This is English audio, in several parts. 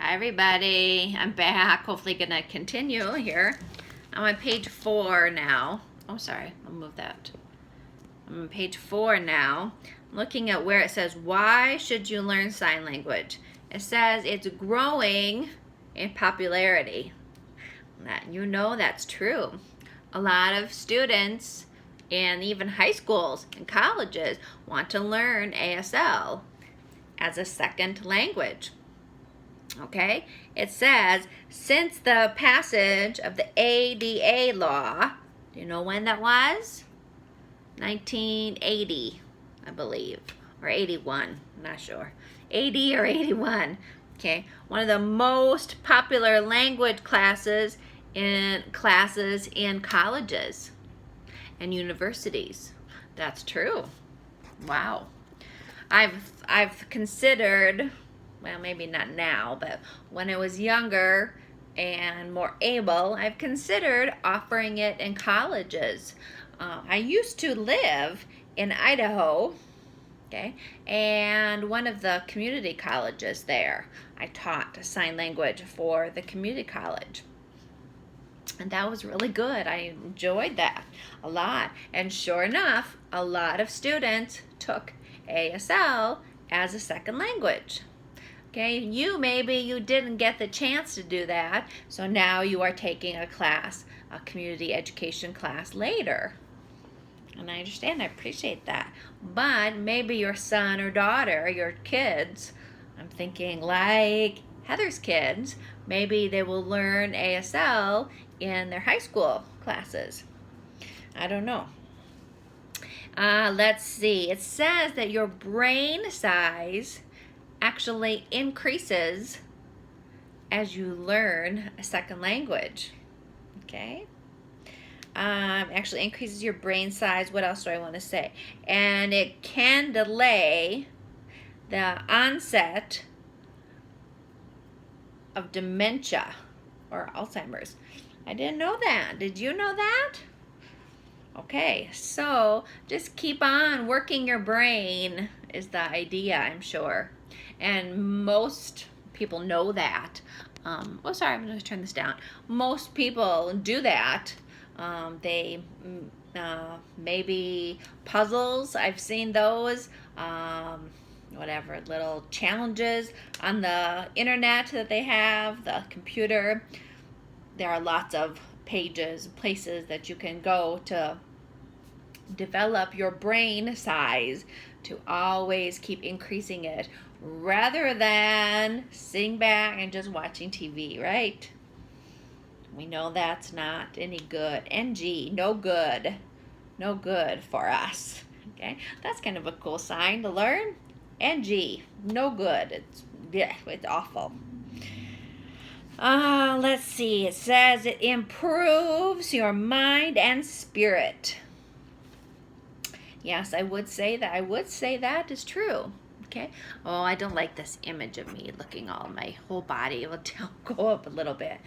Hi everybody, I'm back. Hopefully gonna continue here. I'm on page 4 now. Oh, sorry, I'll move that. I'm on page 4 now. I'm looking at where it says, why should you learn sign language? It says it's growing in popularity. You know that's true. A lot of students and even high schools and colleges want to learn ASL as a second language. Okay, it says, since the passage of the ADA law, do you know when that was? 1980, I believe, or 81, I'm not sure. 80 or 81, okay? One of the most popular language classes in colleges and universities. That's true. Wow. I've considered, well, maybe not now, but when I was younger and more able, I've considered offering it in colleges. I used to live in Idaho, okay, and one of the community colleges there, I taught sign language for the community college. And that was really good. I enjoyed that a lot. And sure enough, a lot of students took ASL as a second language. Okay, maybe you didn't get the chance to do that, so now you are taking a class, a community education class later. And I understand, I appreciate that. But maybe your son or daughter, your kids, I'm thinking like Heather's kids, maybe they will learn ASL in their high school classes. I don't know. Let's see. It says that your brain size actually increases as you learn a second language. Okay? Actually increases your brain size. What else do I want to say? And it can delay the onset of dementia or Alzheimer's. I didn't know that. Did you know that? Okay, so just keep on working your brain is the idea, I'm sure. And most people know that. Oh, sorry, I'm going to turn this down. Most people do that. They maybe puzzles, I've seen those. Whatever, little challenges on the internet that they have, the computer. There are lots of pages, places that you can go to develop your brain size to always keep increasing it rather than sitting back and just watching TV, right? We know that's not any good. NG, no good. No good for us. Okay, that's kind of a cool sign to learn. NG, no good. It's awful. Let's see. It says it improves your mind and spirit. Yes, I would say that. I would say that is true. Okay. Oh, I don't like this image of me looking all my whole body. It will go up a little bit.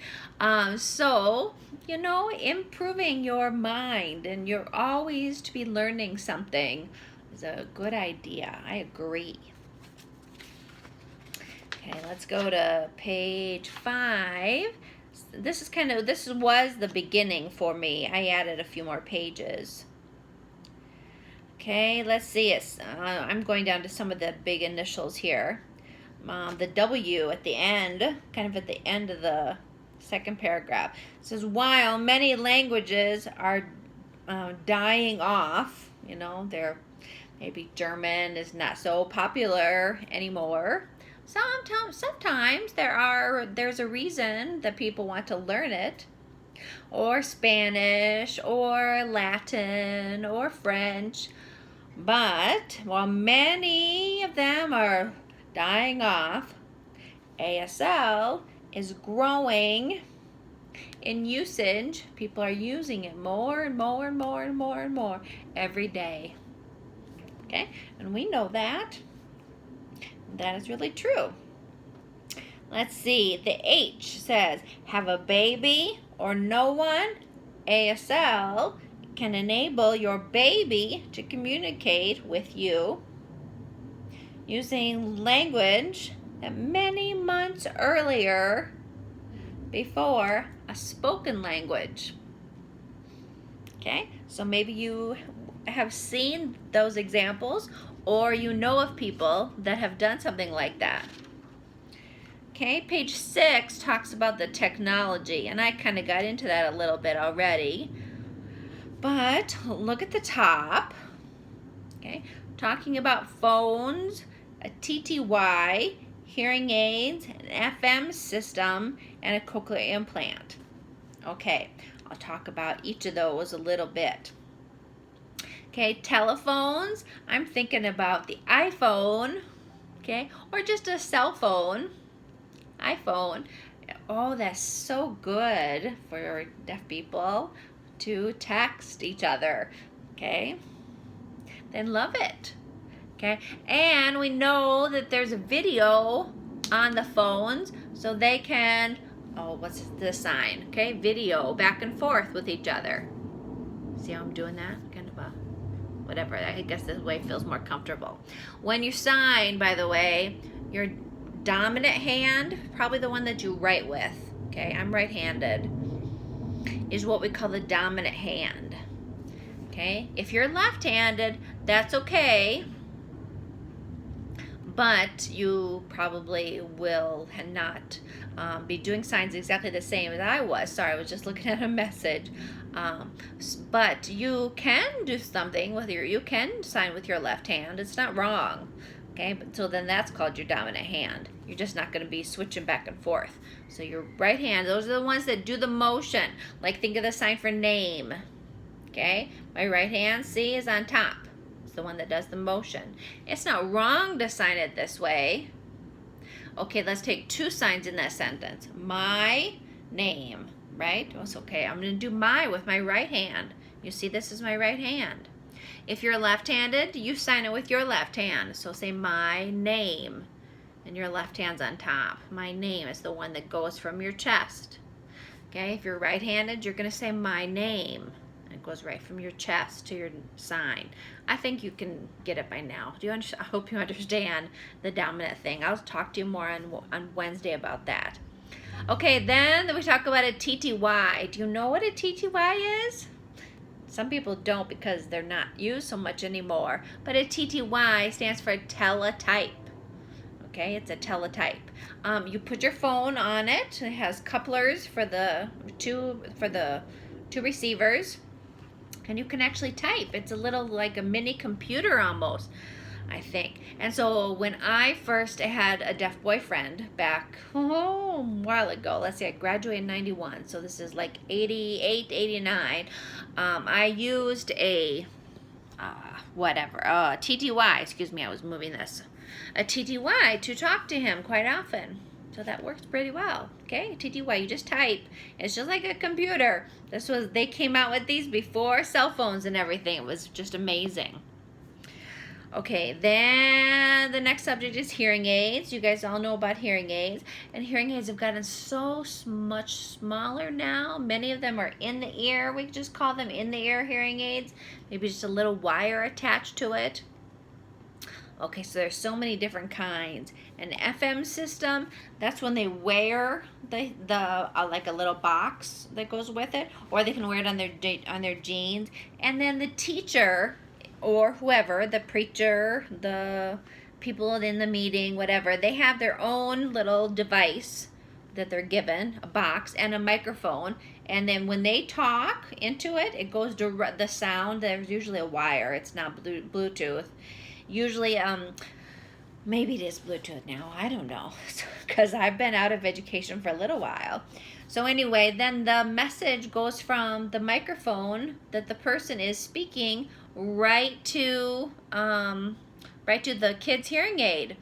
So, improving your mind, and you're always to be learning something is a good idea. I agree. Okay, let's go to page 5. This was the beginning for me. I added a few more pages. Okay, let's see. I'm going down to some of the big initials here. The W at the end, kind of at the end of the second paragraph, it says, while many languages are dying off, maybe German is not so popular anymore. Sometimes there's a reason that people want to learn it, or Spanish, or Latin, or French. But while many of them are dying off, ASL is growing in usage. People are using it more and more and more and more and more every day. Okay, and we know that. That is really true. Let's see. The H says, have a baby or no one. ASL can enable your baby to communicate with you using language that many months earlier before a spoken language. Okay, so maybe you have seen those examples, or you know of people that have done something like that. Okay, page 6 talks about the technology, and I kind of got into that a little bit already. But look at the top. Okay, talking about phones, a TTY, hearing aids, an FM system, and a cochlear implant. Okay, I'll talk about each of those a little bit. Okay, telephones, I'm thinking about the iPhone, okay, or just a cell phone, iPhone. Oh, that's so good for deaf people to text each other, okay? They love it, okay? And we know that there's a video on the phones, so they can, oh, what's the sign? Okay, video back and forth with each other. See how I'm doing that? Kind of a, whatever, I guess this way feels more comfortable. When you sign, by the way, your dominant hand, probably the one that you write with, okay, I'm right-handed, is what we call the dominant hand. Okay, if you're left-handed, that's okay, but you probably will not be doing signs exactly the same as I was. Sorry, I was just looking at a message. But you can do something with you can sign with your left hand. It's not wrong. Okay, but so then that's called your dominant hand. You're just not going to be switching back and forth. So your right hand, those are the ones that do the motion. Like think of the sign for name. Okay, my right hand, see, is on top. It's the one that does the motion. It's not wrong to sign it this way. Okay, let's take two signs in that sentence. My name, right? Oh, it's okay. I'm going to do my with my right hand. You see, this is my right hand. If you're left-handed, you sign it with your left hand. So say my name, and your left hand's on top. My name is the one that goes from your chest. Okay, if you're right-handed, you're going to say my name. It goes right from your chest to your sign. I think you can get it by now. I hope you understand the dominant thing. I'll talk to you more on Wednesday about that. Okay, then we talk about a TTY. Do you know what a TTY is? Some people don't because they're not used so much anymore. But a TTY stands for teletype. Okay, it's a teletype. You put your phone on it. It has couplers for the two receivers. And you can actually type. It's a little like a mini computer almost, I think. And so when I first had a deaf boyfriend back a while ago, let's see, I graduated in 91, so this is like 88, 89, I used a TTY, excuse me, I was moving this, a TTY to talk to him quite often. So that works pretty well. Okay, TTY, you just type. It's just like a computer. They came out with these before cell phones and everything. It was just amazing. Okay, then the next subject is hearing aids. You guys all know about hearing aids. And hearing aids have gotten so much smaller now. Many of them are in the ear. We just call them in the ear hearing aids. Maybe just a little wire attached to it. Okay, so there's so many different kinds. An FM system, that's when they wear the like a little box that goes with it, or they can wear it on their jeans. And then the teacher or whoever, the preacher, the people in the meeting, whatever, they have their own little device that they're given, a box and a microphone. And then when they talk into it, it goes direct, the sound, there's usually a wire, it's not Bluetooth. Usually, maybe it is Bluetooth now, I don't know, because I've been out of education for a little while. So anyway, then the message goes from the microphone that the person is speaking right to the kid's hearing aid.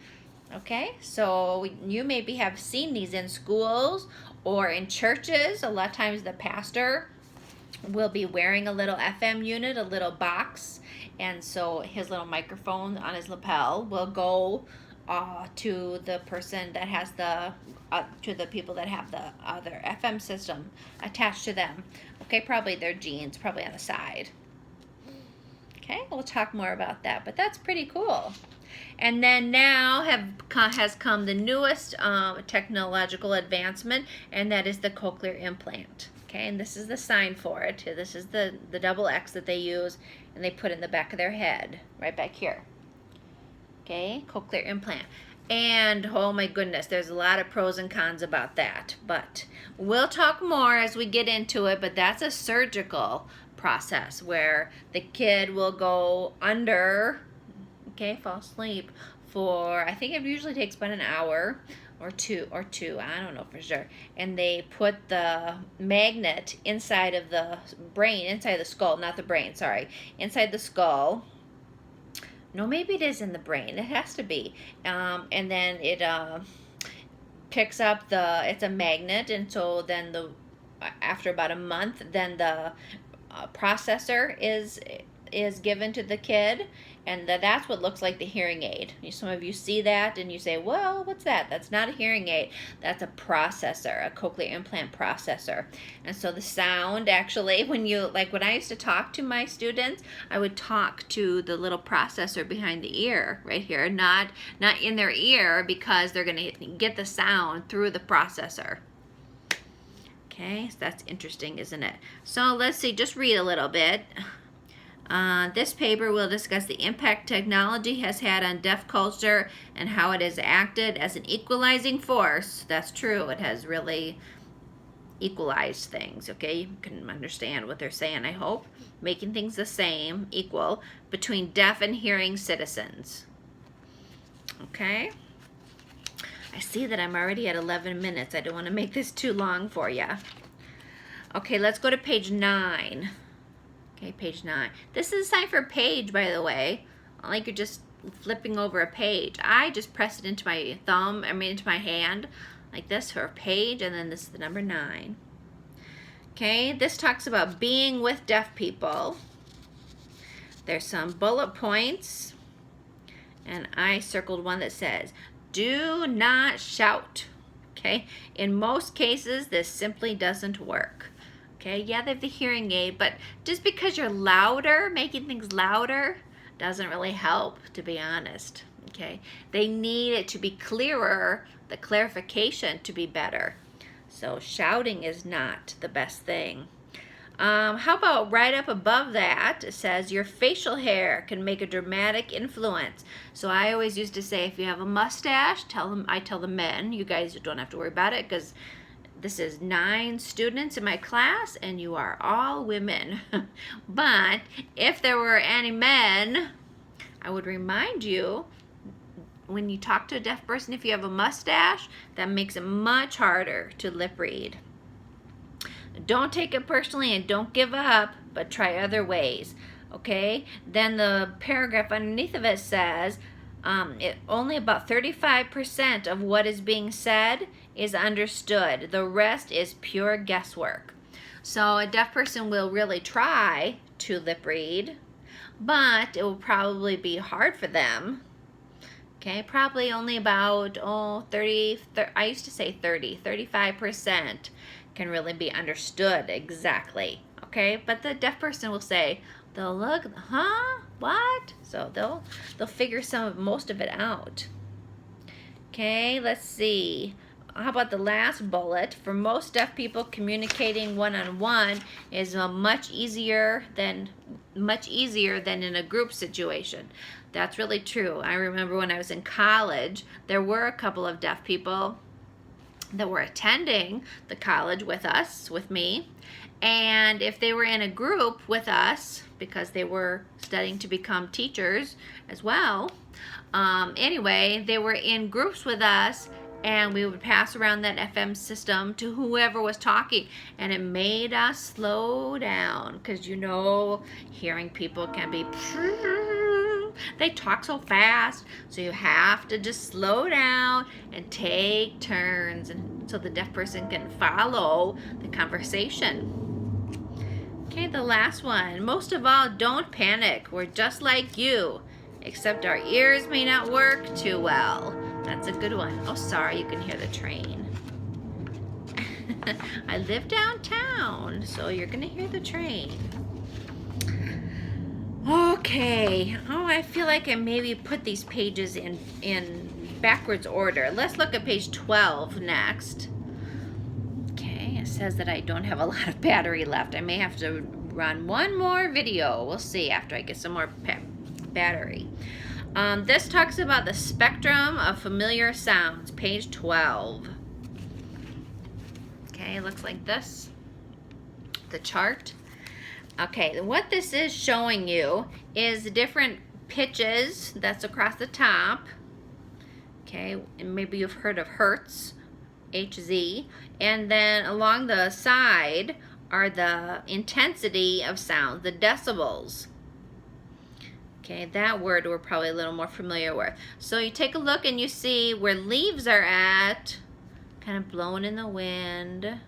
Okay, so you maybe have seen these in schools or in churches. A lot of times the pastor will be wearing a little FM unit, a little box, and so his little microphone on his lapel will go to the person that has to the people that have the other FM system attached to them. Okay, probably their jeans, probably on the side. Okay, we'll talk more about that, but that's pretty cool. And then now has come the newest technological advancement, and that is the cochlear implant. Okay, and this is the sign for it. This is the double X that they use, and they put in the back of their head, right back here. Okay, cochlear implant. And oh my goodness, there's a lot of pros and cons about that. But we'll talk more as we get into it, but that's a surgical process where the kid will go under, okay, fall asleep for, I think it usually takes about an hour or two, I don't know for sure. And they put the magnet inside of the brain, inside the skull, not the brain, sorry, inside the skull. No, maybe it is in the brain. It has to be. And then it picks up it's a magnet, and so then after about a month, then the processor is given to the kid, and that's what looks like the hearing aid. Some of you see that and you say, well, what's that? That's not a hearing aid. That's a processor, a cochlear implant processor. And so the sound actually, when I used to talk to my students, I would talk to the little processor behind the ear right here, not in their ear, because they're going to get the sound through the processor. Okay, so that's interesting, isn't it? So let's see, just read a little bit. This paper will discuss the impact technology has had on deaf culture and how it has acted as an equalizing force. That's true. It has really equalized things, okay? You can understand what they're saying, I hope. Making things the same, equal, between deaf and hearing citizens. Okay? I see that I'm already at 11 minutes. I don't want to make this too long for you. Okay, let's go to page 9. Okay, page 9. This is a sign for a page, by the way. Like you're just flipping over a page. I just press it into my into my hand, like this for a page, and then this is the number 9. Okay, this talks about being with deaf people. There's some bullet points, and I circled one that says, do not shout. Okay, in most cases, this simply doesn't work. Okay, yeah, they have the hearing aid, but just because you're louder, making things louder, doesn't really help, to be honest. Okay, they need it to be clearer, the clarification to be better. So shouting is not the best thing. How about right up above that, it says your facial hair can make a dramatic influence. So I always used to say, if you have a mustache, I tell the men, you guys don't have to worry about it, because this is 9 students in my class, and you are all women. But if there were any men, I would remind you, when you talk to a deaf person, if you have a mustache, that makes it much harder to lip read. Don't take it personally and don't give up, but try other ways. Okay? Then the paragraph underneath of it says, only about 35% of what is being said is understood. The rest is pure guesswork. So a deaf person will really try to lip read, but it will probably be hard for them. Okay, probably only about 35% can really be understood exactly. Okay, but the deaf person will say, they'll look, huh? What? So they'll figure most of it out. Okay, let's see. How about the last bullet? For most deaf people, communicating one-on-one is much easier than in a group situation. That's really true. I remember when I was in college, there were a couple of deaf people that were attending the college with me. And if they were in a group with us, because they were studying to become teachers as well, anyway, they were in groups with us, and we would pass around that FM system to whoever was talking, and it made us slow down, because hearing people can be, they talk so fast, so you have to just slow down and take turns, and so the deaf person can follow the conversation. Okay, the last one. Most of all, don't panic. We're just like you, except our ears may not work too well. That's a good one. Oh, sorry, you can hear the train. I live downtown, so you're gonna hear the train. Okay. Oh, I feel like I maybe put these pages in backwards order. Let's look at page 12 next. Okay, it says that I don't have a lot of battery left. I may have to run one more video. We'll see after I get some more battery. This talks about the spectrum of familiar sounds, page 12. Okay, it looks like this, the chart. Okay, what this is showing you is the different pitches that's across the top. Okay, and maybe you've heard of hertz, HZ, and then along the side are the intensity of sound, the decibels. Okay, that word we're probably a little more familiar with. So you take a look and you see where leaves are at, kind of blowing in the wind.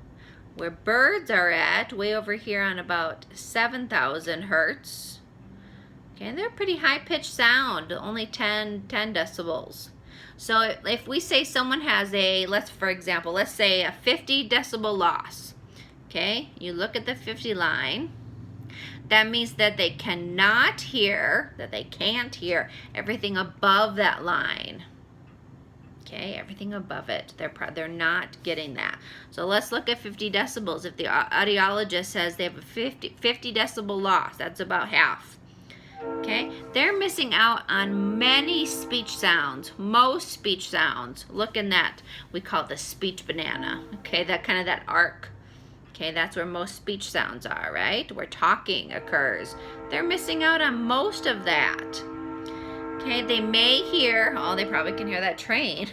Where birds are at, way over here on about 7,000 hertz. Okay, and they're pretty high-pitched sound, only 10 decibels. So if we say someone has a, for example, let's say a 50 decibel loss. Okay, you look at the 50 line. That means that they cannot hear, that they can't hear everything above that line. Okay, everything above it, they're not getting that. So let's look at 50 decibels. If the audiologist says they have a 50 decibel loss, that's about half. Okay, they're missing out on many speech sounds, most speech sounds. Look in that, we call it the speech banana. Okay, that arc. Okay, that's where most speech sounds are, right? Where talking occurs. They're missing out on most of that. Okay, they may hear, oh, they probably can hear that train.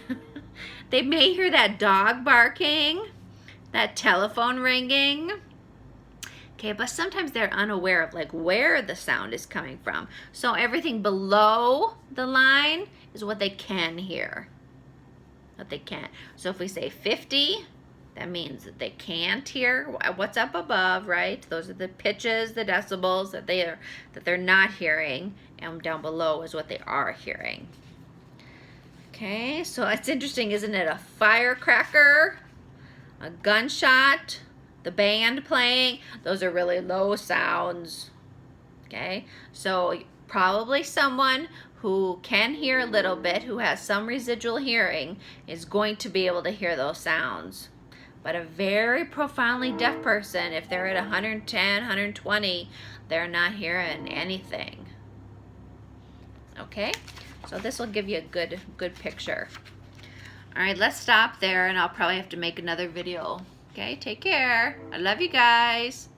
They may hear that dog barking, that telephone ringing. Okay, but sometimes they're unaware of like where the sound is coming from. So everything below the line is what they can hear. What they can't. So if we say 50, that means that they can't hear what's up above, right? Those are the pitches, the decibels that they're not hearing, and down below is what they are hearing. Okay, so it's interesting, isn't it? A firecracker, a gunshot, the band playing, those are really low sounds. Okay, so probably someone who can hear a little bit, who has some residual hearing, is going to be able to hear those sounds. But a very profoundly deaf person, if they're at 110, 120, they're not hearing anything. Okay, so this will give you a good picture. All right, let's stop there, and I'll probably have to make another video. Okay, take care. I love you guys.